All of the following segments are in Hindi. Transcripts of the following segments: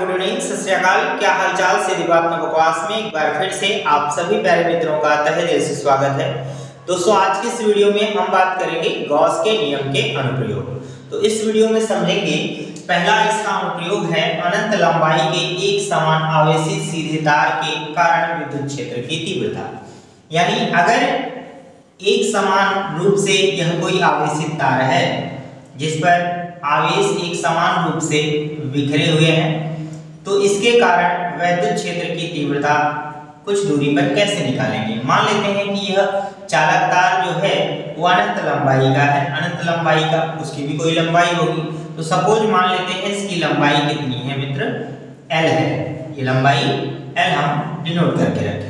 गुड इवनिंग, सत श्री अकाल। क्या हालचाल से दिवात्मा बकवास में एक बार फिर से आप सभी प्यारे मित्रों का तहे दिल से स्वागत है। दोस्तों, आज की इस वीडियो में हम बात करेंगे गॉस के नियम के अनुप्रयोग। तो इस वीडियो में समझेंगे, पहला इसका अनुप्रयोग है अनंत लंबाई के एक समान आवेशित सीधे तार के कारण विद्युत क्षेत्र की तीव्रता। यानी अगर एक समान रूप से यह कोई आवेशित तार है जिस पर आवेश एक समान रूप से बिखरे हुए हैं, तो इसके कारण वैद्युत क्षेत्र की तीव्रता कुछ दूरी पर कैसे निकालेंगे। मान लेते हैं कि यह चालक तार जो है वो अनंत लंबाई का है, अनंत लंबाई का, उसकी भी कोई लंबाई होगी। तो सपोज मान लेते हैं इसकी लंबाई कितनी है मित्र, L है। ये लंबाई L हम डिनोट करके रखेंगे।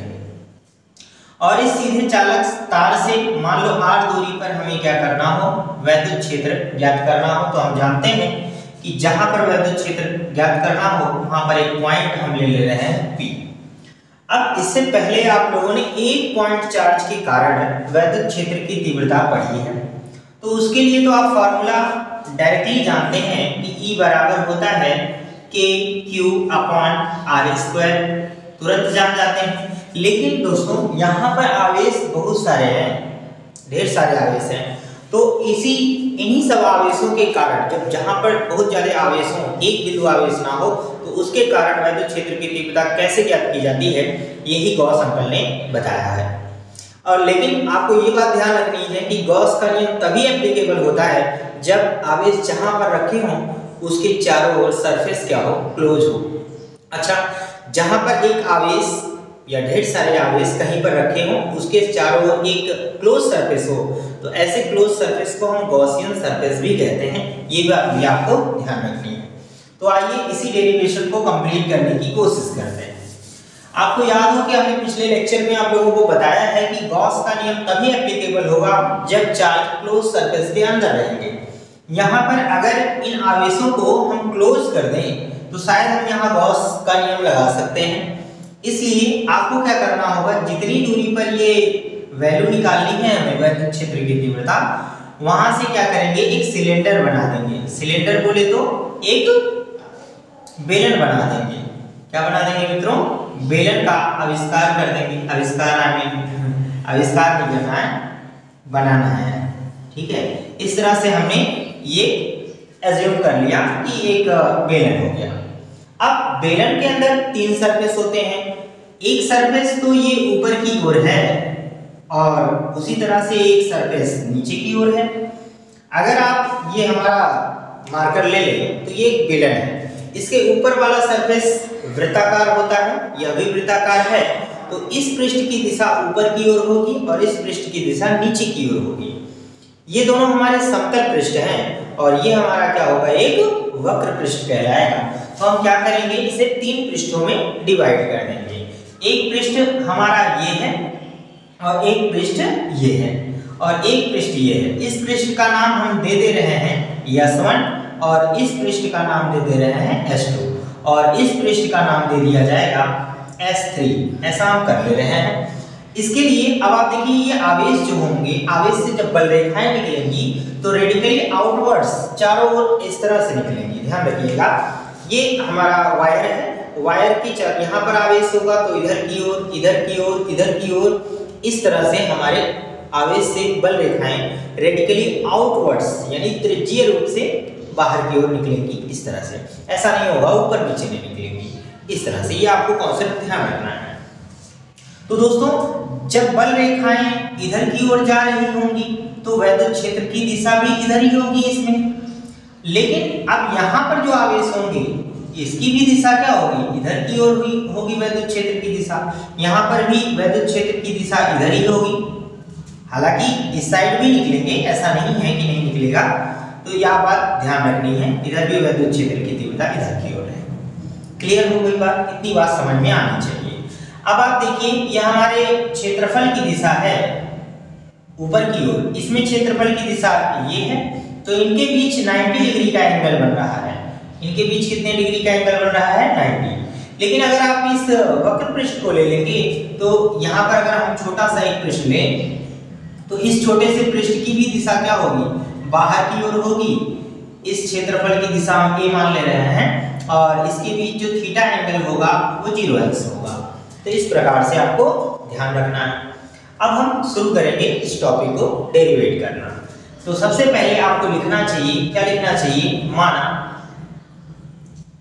और इस सीधे चालक तार से मान लो r दूरी पर हमें क्या करना हो, वैद्युत क्षेत्र ज्ञात करना हो। तो हम जानते हैं कि जहां पर वैद्युत क्षेत्र ज्ञात करना हो वहां पर एक पॉइंट हम ले रहे हैं P। अब इससे पहले आप लोगों ने एक पॉइंट चार्ज के कारण वैद्युत क्षेत्र की तीव्रता पढ़ी है, तो उसके लिए तो आप फॉर्मूला डायरेक्टली जानते हैं कि E बराबर होता है KQ/r², तुरंत जान जाते हैं। लेकिन दोस्तों, यहाँ पर आवेश बहुत सारे हैं, ढेर सारे आवेश हैं। तो इन्हीं सब आवेशों के कारण, जब जहां पर बहुत ज्यादा आवेश हो, एक बिंदु आवेश ना हो, तो उसके कारण वैद्युत क्षेत्र की तीव्रता कैसे ज्ञात की जाती है, यही गॉस अंकल ने बताया है। और लेकिन आपको ये बात ध्यान रखनी है कि गॉस का नियम तभी एप्लीकेबल होता है जब आवेश जहां पर रखे हों उसके चारों ओर सरफेस क्या हो, क्लोज हो। अच्छा, जहां पर एक आवेश या ढेर सारे आवेश कहीं पर रखे हों, उसके चारों ओर एक क्लोज सरफेस हो, तो ऐसे क्लोज सरफेस को हम गॉसियन सरफेस भी कहते हैं। ये बात भी आपको ध्यान रखनी है। तो आइए इसी डेरिवेशन को कंप्लीट करने की कोशिश करते हैं। आपको याद हो कि हमने पिछले लेक्चर में आप लोगों को बताया है कि गॉस का नियम तभी एप्लीकेबल होगा जब चार्ज क्लोज सरफेस के अंदर रहेंगे। यहाँ पर अगर इन आवेशों को हम क्लोज कर दें तो शायद हम यहाँ गॉस का नियम लगा सकते हैं। इसलिए आपको क्या करना होगा, जितनी दूरी पर ये वैल्यू निकालनी है हमें वैद्युत क्षेत्र की तीव्रता, वहां से क्या करेंगे, एक सिलेंडर बना देंगे। सिलेंडर बोले तो एक बेलन बना देंगे। क्या बना देंगे मित्रों, बेलन का आविष्कार कर देंगे। आविष्कार नहीं करना है, बनाना है। ठीक है, इस तरह से हमने ये एज्यूम कर लिया कि एक बेलन हो गया। अब बेलन के अंदर तीन सरफेस होते हैं। एक सरफेस तो ये ऊपर की ओर है और उसी तरह से एक सरफेस नीचे की ओर है। अगर आप ये हमारा मार्कर ले लें तो ये एक बेलन है, इसके ऊपर वाला सरफेस वृत्ताकार होता है, यह भी वृत्ताकार है। तो इस पृष्ठ की दिशा ऊपर की ओर होगी और इस पृष्ठ की दिशा नीचे की ओर होगी। ये दोनों हमारे समतल पृष्ठ हैं और ये हमारा क्या होगा, एक वक्र पृष्ठ कहलाएगा। तो हम क्या करेंगे, इसे तीन पृष्ठों में डिवाइड कर देंगे। एक पृष्ठ हमारा ये है और एक पृष्ठ ये है और एक पृष्ठ ये है। इस पृष्ठ का नाम हम दे रहे हैं S1 और इस पृष्ठ का नाम दे रहे हैं S2 और इस पृष्ठ का नाम दे दिया जाएगा S3। ऐसा हम कर ले रहे हैं। इसके लिए अब आप देखिए, ये आवेश जो होंगे, आवेश से जब बल रेखाएं निकलेंगी तो रेडिकली आउटवर्ड्स चारों ओर इस तरह से निकलेंगी। ध्यान रखिएगा, ये हमारा वायर है, वायर की यहाँ पर आवेश होगा तो इधर की ओर, इधर की ओर, इधर की ओर, इस तरह से हमारे आवेश से बल रेखाएं रेडिकली आउटवर्ड्स यानी त्रिज्यीय रूप से बाहर की ओर निकलेंगी। इस तरह से, ऐसा नहीं होगा ऊपर नीचे नहीं निकलेंगी, इस तरह से। ये आपको कॉन्सेप्ट ध्यान रखना है। तो दोस्तों, जब बल रेखाएं इधर की ओर जा रही होंगी तो वैद्युत क्षेत्र की दिशा भी इधर ही होगी इसमें। लेकिन अब यहाँ पर जो आवेश होंगे इसकी भी दिशा क्या होगी, इधर की ओर होगी वैद्युत क्षेत्र की दिशा। यहाँ पर भी वैद्युत क्षेत्र की दिशा इधर ही होगी। हालांकि इस साइड भी निकलेंगे, ऐसा नहीं है कि नहीं निकलेगा। तो यह बात ध्यान रखनी है, इधर भी वैद्युत क्षेत्र की तीव्रता इधर की ओर है। क्लियर हो गई बात, इतनी बात समझ में आनी चाहिए। अब आप देखिए, यह हमारे क्षेत्रफल की दिशा है ऊपर की ओर, इसमें क्षेत्रफल की दिशा ये है, तो इनके बीच 90 डिग्री का एंगल बन रहा है। इनके बीच कितने डिग्री का एंगल बन रहा है, 90। लेकिन अगर आप इस वक्र पृष्ठ को ले लेंगे तो यहाँ पर अगर हम छोटा सा एक पृष्ठ लें तो इस छोटे से पृष्ठ की भी दिशा क्या होगी, बाहर की ओर होगी। इस क्षेत्रफल की दिशा हम ये मान ले रहे हैं और इसके बीच जो थीटा एंगल होगा वो 0x होगा। तो इस प्रकार से आपको ध्यान रखना है। अब हम शुरू करेंगे इस टॉपिक को डेरिवेट करना। तो सबसे पहले आपको लिखना चाहिए, क्या लिखना चाहिए,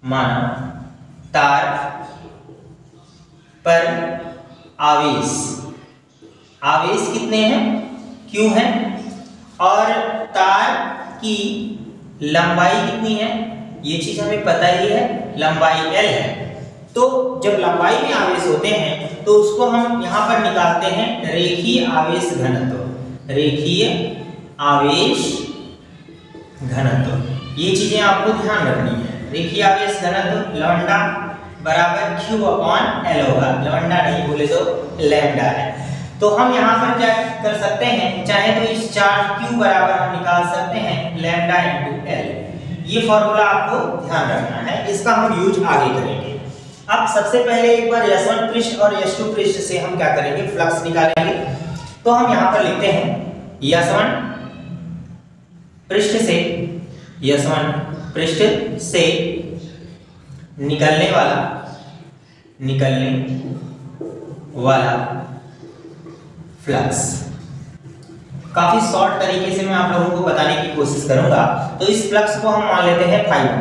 माना तार पर आवेश कितने हैं, Q है, और तार की लंबाई कितनी है, ये चीज हमें पता ही है, लंबाई L है। तो जब लंबाई में आवेश होते हैं तो उसको हम यहाँ पर निकालते हैं रेखीय आवेश घनत्व, रेखीय आवेश घनत्व। ये चीजें आपको ध्यान रखनी है। रेखीय आवेश घनत्व लैम्डा बराबर Q/L होगा, लैम्डा नहीं बोले तो लैम्डा है। तो हम यहाँ पर क्या कर सकते हैं, चाहे तो इस चार्ज Q बराबर हम निकाल सकते हैं लैम्डा × L। ये फॉर्मूला आपको ध्यान रखना है, इसका हम यूज आगे करेंगे। अब सबसे पहले एक बार S1 पृष्ठ और S2 पृष्ठ से हम क्या करेंगे, फ्लक्स निकालेंगे। तो हम यहाँ पर लिखते हैं S1 पृष्ठ से निकलने वाला फ्लक्स। काफी शॉर्ट तरीके से मैं आप लोगों को बताने की कोशिश करूंगा। तो इस फ्लक्स को हम मान लेते हैं φ1।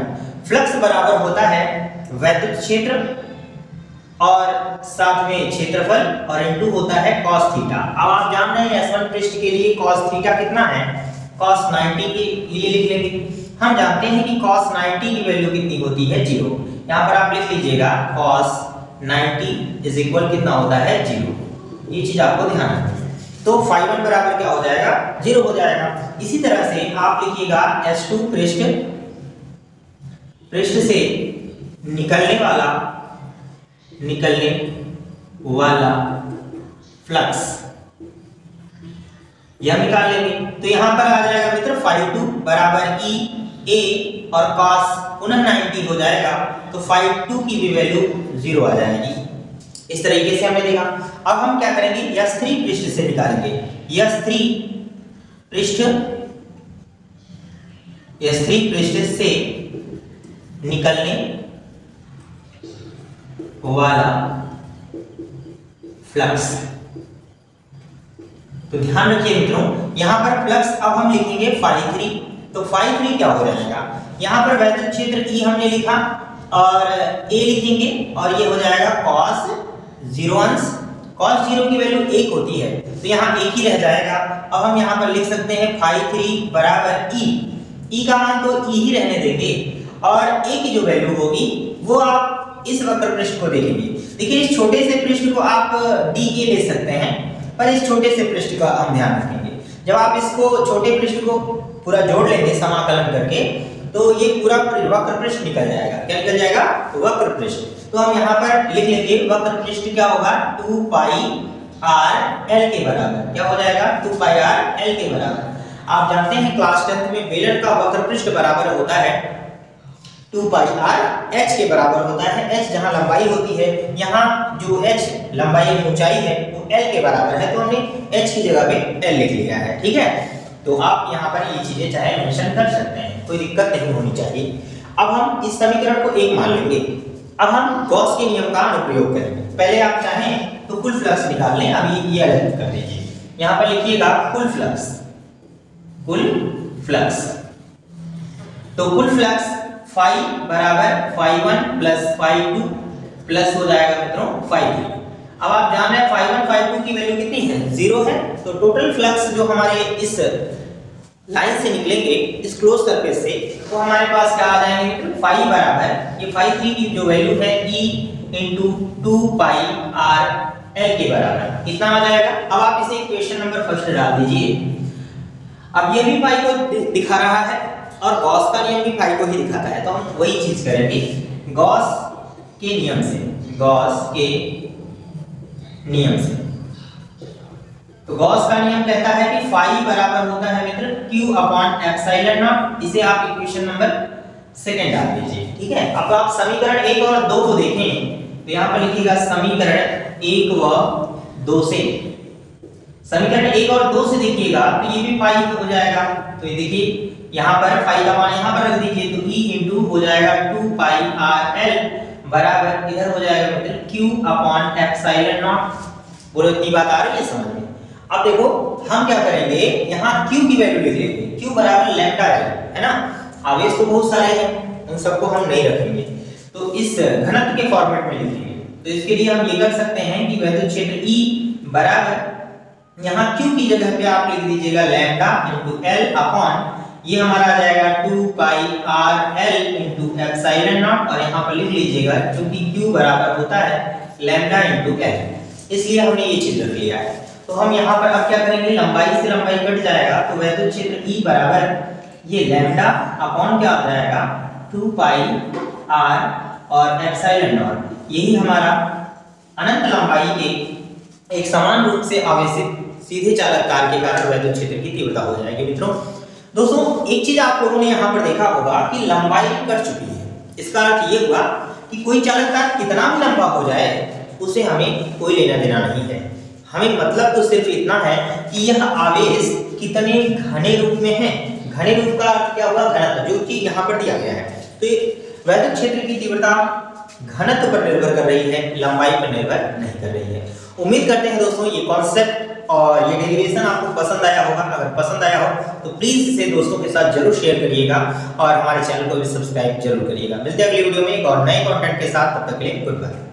फ्लक्स बराबर होता है वैद्युत क्षेत्र और साथ में क्षेत्रफल और इनटू होता है cos थीटा। अब आप जान रहे हैं S1 पृष्ठ के लिए cos थीटा कितना है, cos 90 के लिए लिख लेंगे। हम जानते हैं कि cos 90 की वैल्यू कितनी होती है, 0। यहाँ पर आप लिख लीजिएगा cos 90 इज इक्वल कितना होता है, 0। ये चीज आपको ध्यान रखना है। तो φ1 बराबर क्या हो जाएगा, 0 हो जाएगा। इसी तरह से आप लिखिएगा S2 पृष्ठ से निकलने वाला फ्लक्स, यह निकाल लेंगे। तो यहां पर आ जाएगा मित्र φ2 बराबर E A और cos पुनः 90 हो जाएगा। तो φ2 की भी वैल्यू 0 आ जाएगी। इस तरीके से हमने देखा। अब हम क्या करेंगे, S3 पृष्ठ से निकालेंगे। S3 पृष्ठ से निकलने वाला फ्लक्स। तो ध्यान रखिए मित्रों, यहां पर फ्लक्स अब हम लिखेंगे φ3। तो φ3 क्या हो जाएगा, यहां पर वैद्युत क्षेत्र E हमने लिखा और A लिखेंगे और ये हो जाएगा cos 0 अंश। cos 0 की वैल्यू 1 होती है तो यहाँ 1 ही रह जाएगा। अब हम यहाँ पर लिख सकते हैं φ3 बराबर E का मान तो E ही रहने देंगे और A की जो वैल्यू होगी वो आप इस वक्र पृष्ठ को देखेंगे। देखिए इस छोटे से पृष्ठ को आप DA ले सकते हैं, पर इस छोटे से पृष्ठ का हम ध्यान रखेंगे। जब आप इसको छोटे पृष्ठ को पूरा जोड़ लेंगे समाकलन करके तो ये पूरा वक्र पृष्ठ निकल जाएगा। क्या निकल जाएगा, वक्र पृष्ठ। तो हम यहाँ पर लिख लेंगे वक्र पृष्ठ क्या होगा, 2πr L के बराबर। क्या हो जाएगा, 2πr L के बराबर। आप जानते हैं क्लास 10 में बेलन का वक्र पृष्ठ बराबर होता है 2πr h के बराबर होता है। h जहां लंबाई होती है, यहाँ जो h लंबाई ऊंचाई है वो l के बराबर है, तो हमने h की जगह पे l लिख लिया है। ठीक है, तो आप यहाँ पर ये चीजें चाहे मेंशन कर सकते हैं, कोई दिक्कत नहीं होनी चाहिए। अब हम इस समीकरण को 1 मान लेंगे। अब हम गॉस के नियम का अनुप्रयोग करेंगे। पहले आप चाहें तो कुल फ्लक्स निकाल लें। अभी ये अलग कर दीजिए, यहाँ पर लिखिएगा कुल फ्लक्स। तो कुल फ्लक्स φ बराबर φ1 प्लस φ2 प्लस हो जाएगा मित्रों φ3। अब आप जान रहे हैं φ1 φ2 की वैल्यू कितनी है, 0 है। तो टोटल फ्लक्स जो हमारे इस लाइन से निकलेंगे इस क्लोज सरफेस से, तो हमारे पास क्या आ जाएंगे, φ बराबर ये φ3 की जो वैल्यू है E × 2πr L के बराबर कितना आ जाएगा। अब आप इसे इक्वेशन नंबर फर्स्ट डाल दीजिए। अब ये भी φ को दिखा रहा है और गॉस का नियम भी φ को ही दिखाता है, तो हम वही चीज करेंगे गॉस के नियम से। तो गॉस का नियम कहता है कि φ बराबर होता है मित्र Q/ε0। इसे आप इक्वेशन नंबर 2 डाल दीजिए। ठीक है, अब आप समीकरण 1 और 2 को देखें तो यहाँ पर लिखिएगा समीकरण 1 व 2 से समीकरण 1 और 2 से देखिएगा तो ये भी पाई हो जाएगा। तो ये देखिए यहाँ पर पाई का मान यहाँ पर रख दीजिए, तो E इंटू हो जाएगा 2 पाई आर एल बराबर इधर हो जाएगा मित्र Q अपॉन एप्सिलॉन नॉट। बोलो इतनी बात आ रही है समझ में? अब देखो हम क्या करेंगे, यहाँ Q की वैल्यू लिख लेंगे, Q बराबर लैम्डा है ना। आवेश तो बहुत सारे हैं, उन सबको हम नहीं रखेंगे, तो इस घनत्व के फॉर्मेट में लिखेंगे। तो इसके लिए हम ये कर सकते हैं कि वैद्युत क्षेत्र E बराबर यहाँ Q की जगह पे आप लिख दीजिएगा लैम्डा इंटू एल अपॉन ये हमारा आ जाएगा 2 pi R L into epsilon naught, और यहाँ पर लिख लीजिएगा क्योंकि Q बराबर होता है लैम्डा इंटू एल, इसलिए हमने ये चीज रख लिया है। तो हम यहाँ पर अब क्या करेंगे, लंबाई से लंबाई कट जाएगा, तो वैद्युत क्षेत्र E बराबर ये लैम्डा अपॉन क्या हो जाएगा 2 पाई आर और एप्सिलॉन नॉट, यही हमारा अनंत लंबाई के एक समान रूप से आवेशित सीधे चालक तार के कारण वैद्युत क्षेत्र की तीव्रता हो जाएगी। मित्रों दोस्तों एक चीज आप लोगों ने यहाँ पर देखा होगा कि लंबाई कट चुकी है, इसका अर्थ ये हुआ कि कोई चालक तार कितना भी लंबा हो जाए उसे हमें कोई लेना देना नहीं है। हमें मतलब तो सिर्फ इतना है कि यह आवेश कितने घने रूप में है। घने रूप का अर्थ क्या हुआ, घनत्व, जो कि यहाँ पर दिया गया है। तो वैद्युत क्षेत्र की तीव्रता घनत्व पर निर्भर कर रही है, लंबाई पर निर्भर नहीं कर रही है। उम्मीद करते हैं दोस्तों ये कॉन्सेप्ट और ये डेरिवेशन आपको पसंद आया होगा। अगर पसंद आया हो तो प्लीज इसे दोस्तों के साथ जरूर शेयर करिएगा और हमारे चैनल को भी सब्सक्राइब जरूर करिएगा। मिलते हैं अगली वीडियो में एक और नए कंटेंट के साथ, तब तक के लिए गुड बाय।